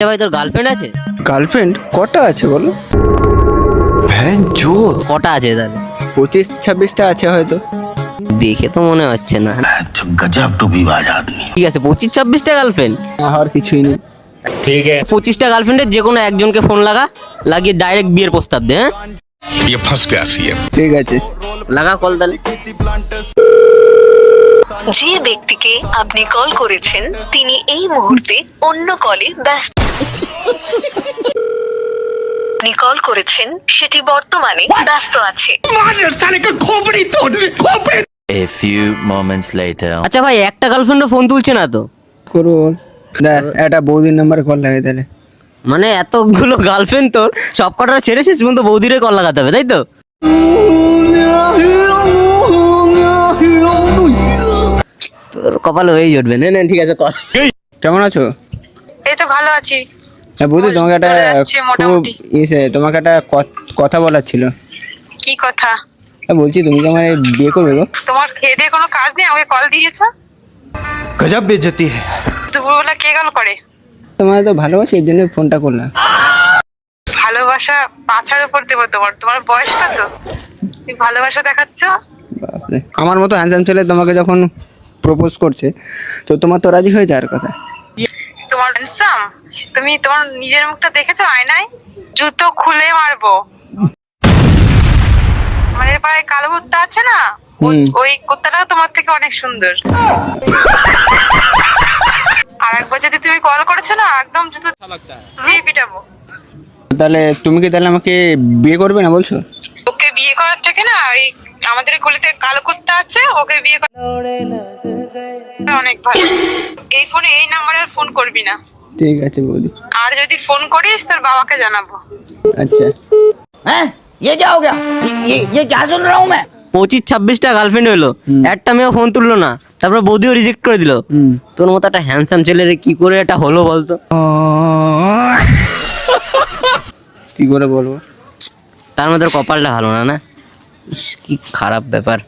ভাই তোর গার্লফ্রেন্ড আছে? গার্লফ্রেন্ড কটা আছে বলো? কটা আছে তাহলে? 25-26টা আছে হয়তো। দেখে তো মনে হচ্ছে না। गजब टूबीबाज आदमी। ঠিক আছে, 25-26টা গার্লফ্রেন্ড? আর কিছুই নেই। 25টা গার্লফ্রেন্ডের যে কোনো একজনকে ফোন লাগিয়ে ডাইরেক্ট বিয়ের প্রস্তাব দে। হ্যাঁ ये फंस गया सीएम। ঠিক আছে, লাগা কল তাহলে। যে ব্যক্তিকে আপনি কল করেছেন তিনি এই মুহূর্তে অন্য কলে ব্যস্ত। আপনি কল করেছেন সেটি বর্তমানে ব্যস্ত আছে। A few moments later. আচ্ছা ভাই, একটা গার্লফ্রেন্ডও ফোন তুলছে না তো? করো দেখ, একটা বৌদির নাম্বারে কল লাগে তাহলে। মানে এতগুলো গার্লফ্রেন্ড তোর, সব কটা ছেড়ে শেষ পর্যন্ত বৌদিরে কল লাগাতে হবে, তাই তো? তোর কপালে হয়েই জুটবে। না ঠিক আছে, কল। কেমন আছো? এই তো ভালো আছি। হ্যাঁ বৌদি, তোমাকে একটা চলে যাচ্ছে খুব মোটামুটি। তোমাকে একটা কথা বলার ছিল। কি কথা? হ্যাঁ, বলছি তুমি কি আমার বিয়ে করবে গো? তোমার খেয়ে দিয়ে কোনো কাজ নেই, আমাকে কল দিয়েছো? गजब बेइज्जती है। দুপুরবেলা কে কল করে? তোমার তো ভালোবাসি, এর জন্য ফোনটা করলাম। ভালোবাসা পাছার উপর দেবো তোমার? তোমার বয়স কত? তুমি ভালোবাসা দেখাচ্ছ? বাপরে, আমার মতো হ্যান্ডসাম ছেলে তোমাকে যখন প্রপোজ করছে তো তোমার তো রাজি হয়ে যাওয়ার কথা। তোমার হ্যান্ডসাম? তুমি তোমার নিজের মুখটা দেখেছো আয়নায়? জুতো খুলে মারবো। আমাদের পাড়ায় কালো কুত্তা আছে না, ওই কুত্তাটাও তোমার থেকে অনেক সুন্দর। আর একবার যদি তুমি কল করেছো না, একদম জুতো দিয়ে পিটাবো। তাহলে তুমি কি তাহলে আমাকে বিয়ে করবে না বলছো? ওকে বিয়ে করার থেকে না, ওই আমাদের গলিতে কালো কুত্তা আছে, ওকে বিয়ে করা অনেক ভালো। এই ফোনে এই নাম্বারে আর ফোন করবি না। ঠিক আছে বৌদি। আর যদি ফোন করিস তোর বাবাকে জানাবো। আচ্ছা। হ্যাঁ, ये क्या हो गया? ये क्या सुन रहा हूँ मैं? 25-26টা গার্লফ্রেন্ড হলো, একটা মেয়েও ফোন তুললো না, তারপর বৌদিও রিজেক্ট করে দিল। তোর মতো একটা হ্যান্ডসাম ছেলের কি করে এটা হলো বলতো? কি করে বলবো? তার মধ্যে কপালটা ভালো না। না ইস, কি খারাপ ব্যাপার।